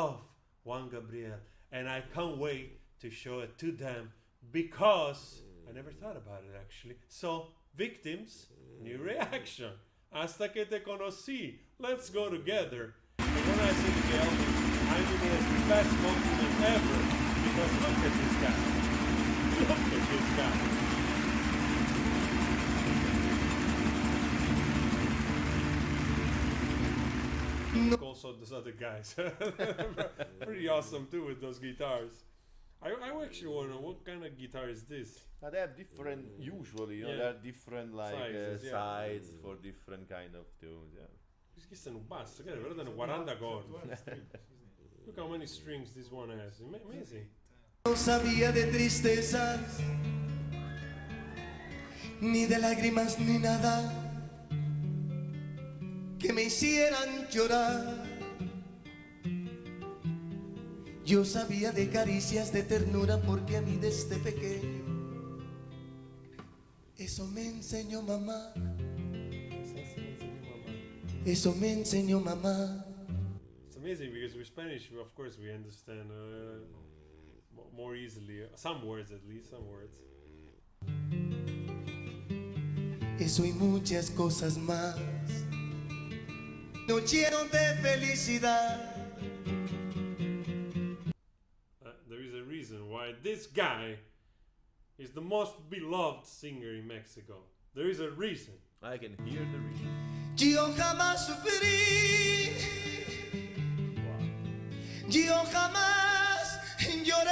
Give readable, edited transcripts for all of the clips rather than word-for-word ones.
love Juan Gabriel, and I can't wait to show it to them because I never thought about it actually. So, victims, new reaction. Hasta que te conocí. Let's go together. And when I see the album, I'm in the best compliment ever because look at this guy. Look at this guy. Also, those other guys, pretty awesome too with those guitars. I actually want to know what kind of guitar is this? They have different, usually, you know, Yeah. there are different like Sizes, yeah. sides for different kind of tunes. Yeah. Questo è un basso, che guardate, 40 cordi. Look how many strings this one has. Amazing. No sabía de tristezas, ni de lágrimas, ni nada que me hicieran llorar. Yo sabía de caricias, de ternura, porque a mí desde pequeño eso me enseñó mamá. Eso me enseñó mamá. It's amazing because with Spanish, of course, we understand more easily. Some words, at least, some words. Eso y muchas cosas más nos llenan de felicidad. There is a reason why this guy is the most beloved singer in Mexico. There is a reason. I can hear the reason. Yo jamás sufrí, yo jamás lloré,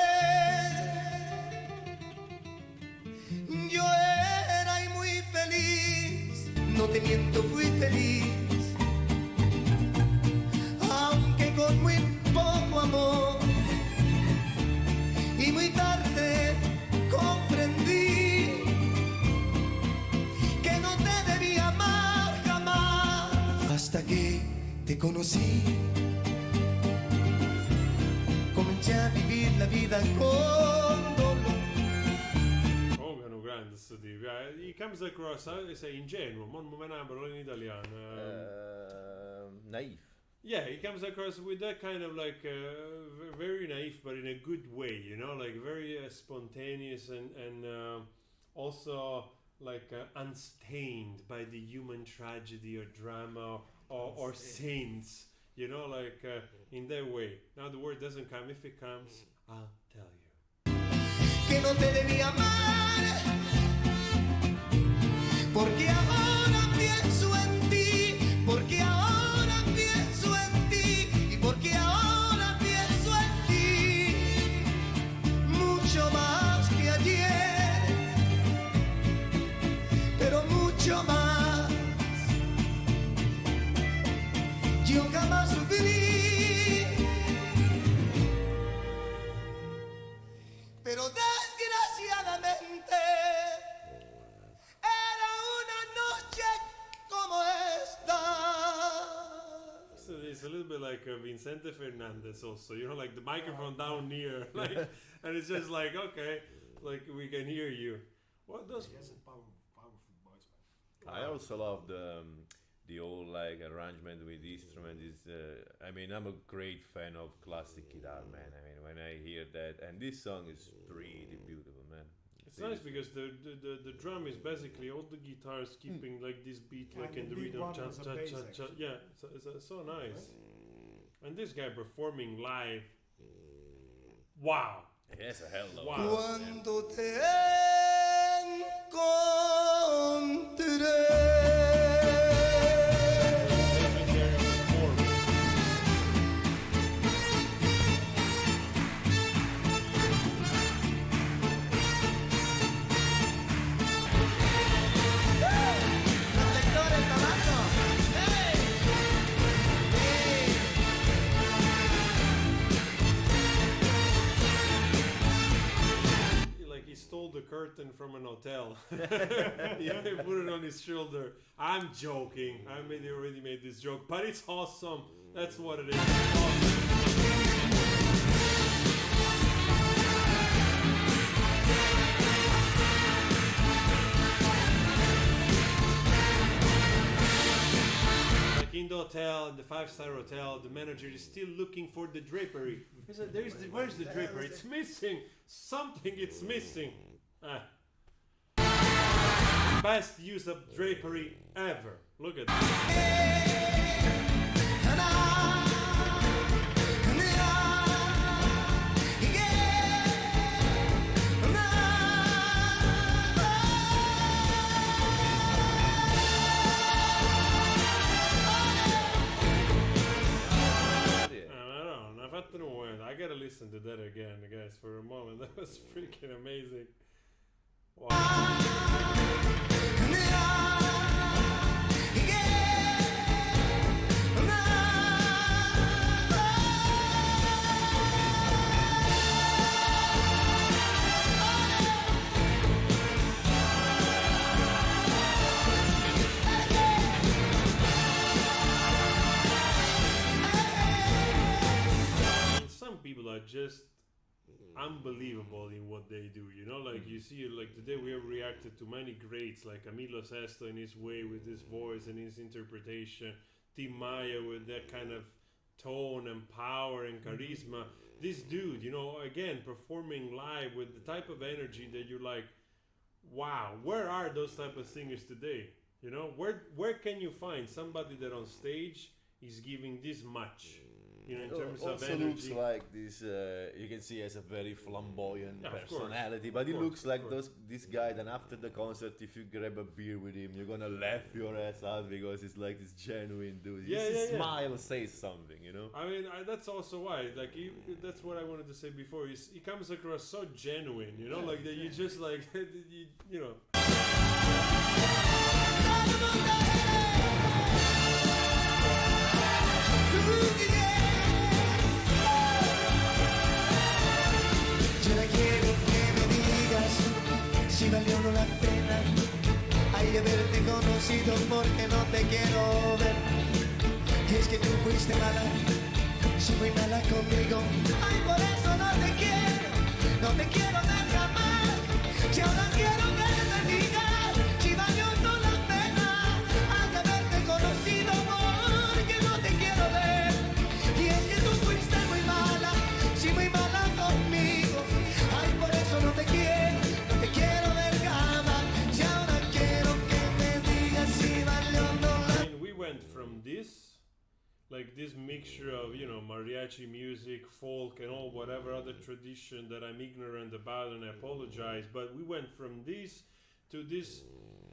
yo era y muy feliz, no te miento, fui feliz, aunque con muy poco amor, y muy tarde comprendí que no te debía amar jamás, hasta que te conocí. Comencé a vivir la vida con dolor. Organo grande sto tipo. He comes across, sei ingenuo, non me ne parlo in italiano. Naive. Yeah, he comes across with that kind of like very naive, but in a good way, you know, like very spontaneous and also like unstained by the human tragedy or drama or sins, you know, like in that way. Now the word doesn't come. If it comes, I'll tell you. Que no te debía amar, porque ahora pienso en ti, porque ahora pienso en ti, y porque ahora pienso en ti, mucho más que ayer, pero mucho más. Yo jamás sufrí, pero desgraciadamente era una noche como esta. So it's a little bit like Vicente Fernandez also, you know, like the microphone down near, like, and it's just like, okay, like we can hear you. What does? He has a powerful voice, man. I also love the old like arrangement with the instrument. Is I mean, I'm a great fan of classic guitar, man. I mean, when I hear that, and this song is pretty beautiful, man. It's nice because the drum is basically all the guitars keeping like this beat, like in And the the big rhythm. one Cha, was a cha, bass, cha, cha. actually. Yeah, it's so nice. And this guy performing live. Wow. It's a hell of Wow. a Cuando te encontré. Legendary performance. Reflectores, tabaco. ¡Hey! Like he stole the curtain from an hotel. He put it on his shoulder. I'm joking. Already made this joke, but it's awesome. That's what it is. It's awesome. Like in the hotel, the 5-star hotel, the manager is still looking for the drapery. He said, where's the drapery? It's missing. Something it's missing. Best use of drapery ever. Look at that. I gotta listen to that again, guys, for a moment. That was freaking amazing. Wow. Some people are just unbelievable in what they do, you know, like you see, like today we have reacted to many greats like Camilo Sesto in his way with his voice and his interpretation, Tim Maya with that kind of tone and power and charisma. This dude, you know, again performing live with the type of energy that you're like, wow, where are those type of singers today? You know, where can you find somebody that on stage is giving this much? You know, in terms of energy. Looks like this. You can see as a very flamboyant personality, but he looks like this guy. Then after the concert, if you grab a beer with him, you're gonna laugh your ass out because it's like this genuine dude. His smile says something, you know. I mean, that's also why. Like, that's what I wanted to say before. He comes across so genuine, you know, like that. You just like, you know. Si valió o no la pena, hay de haberte conocido porque no te quiero ver. Y es que tú fuiste mala, sí muy mala conmigo. Ay, por eso no te quiero ver jamás. Si ahora quiero que me digas, si valió o no la pena, hay de haberte conocido porque no te quiero ver. Y es que tú fuiste muy mala, sí muy mala conmigo. Ay, por eso no te quiero. From this, like this mixture of, you know, mariachi music, folk, and all whatever other tradition that I'm ignorant about, and I apologize, but we went from this to this,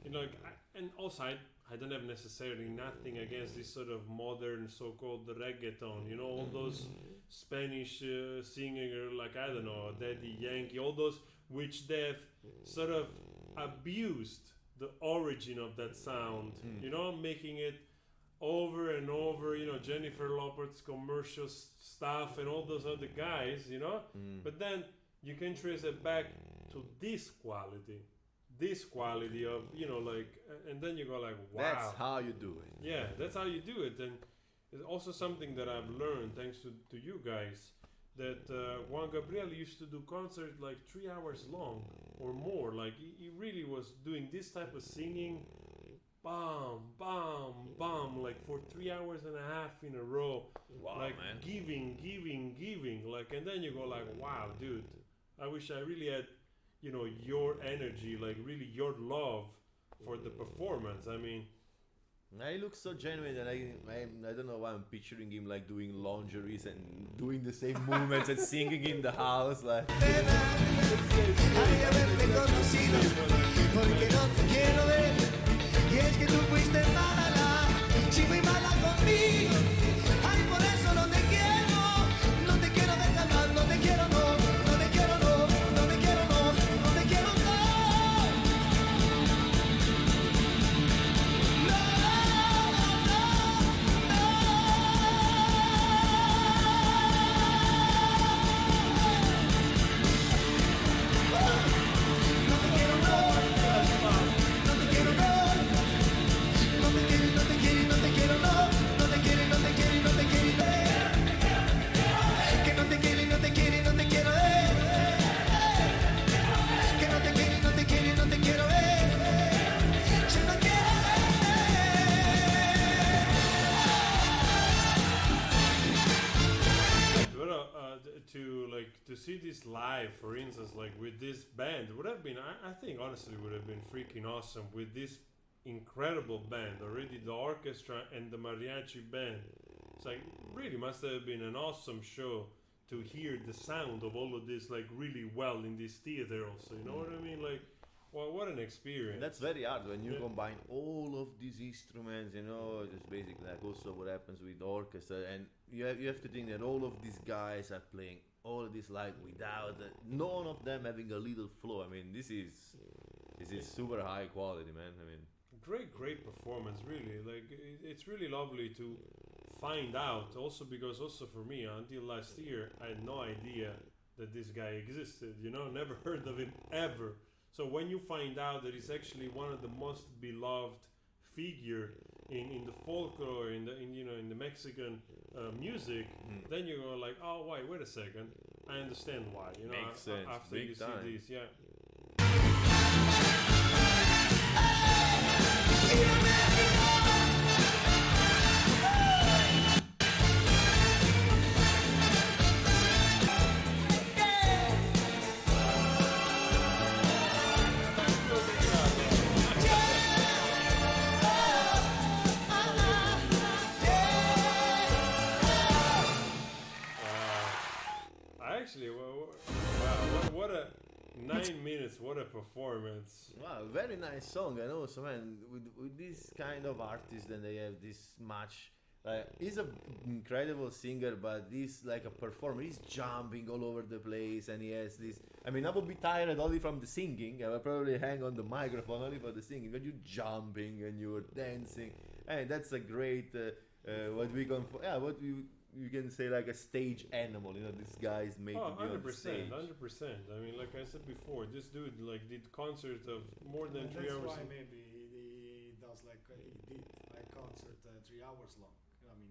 you know, and also I don't have necessarily nothing against this sort of modern so-called reggaeton, you know, all those Spanish singer, like, I don't know, Daddy Yankee, all those which they've sort of abused the origin of that sound, you know, making it over and over, you know, Jennifer Lopez's commercial stuff and all those other guys, you know, but then you can trace it back to this quality of, you know, like, and then you go like, wow, that's how you do it. Yeah, that's how you do it. And it's also something that I've learned thanks to you guys, that Juan Gabriel used to do concerts like 3 hours long or more. Like he really was doing this type of singing, bam, bam, bam, like for 3 hours and a half in a row. Wow, like man. giving, like, and then you go like, wow, dude, I wish I really had, you know, your energy, like really your love for the performance. I mean, he looks so genuine, and I don't know why I'm picturing him like doing lingeries and doing the same movements and singing in the house, like. Y es que tú fuiste mala, sí muy mala conmigo. Ay, por eso no te quiero ver jamás, no te quiero, no, no te quiero, no, no te quiero, no, no te quiero, no. No te quiero, no te quiero, no te quiero, no te quiero, no te quiero, no te quiero, no te quiero, to like to see this live, for instance, like with this band would have been. I think honestly would have been freaking awesome with this incredible band. Already the orchestra and the mariachi band. It's like really must have been an awesome show to hear the sound of all of this like really well in this theater. Also, you know what I mean? Like, well, what an experience. And that's very hard when you Yeah. combine all of these instruments, you know, just basically like also what happens with orchestra, and you have to think that all of these guys are playing all of this like without none of them having a little flow. I mean, this is super high quality, man. I mean, Great performance, really. Like it's really lovely to find out. Also because also for me, until last year, I had no idea that this guy existed. You know, never heard of him ever. So when you find out that he's actually one of the most beloved figure in the folklore, in the Mexican music, then you go like, oh wait a second, I understand why. You know, Makes sense, after big you time. see this, yeah. Actually, wow, what a 9 minutes, what a performance. wow, very nice song. And also, man, with this kind of artist, then they have this much. He's an incredible singer, but he's like a performer. He's jumping all over the place, and he has this. I mean, I would be tired only from the singing. I would probably hang on the microphone only for the singing. But you're jumping and you're dancing, and that's a great what we can. Yeah, what you can say like a stage animal. You know, this guy's made Oh, to be on the 100%, stage. 100%. I mean, like I said before, this dude like did concerts of more than And 3 that's hours. why maybe he does like he did like concert 3 hours long. I mean,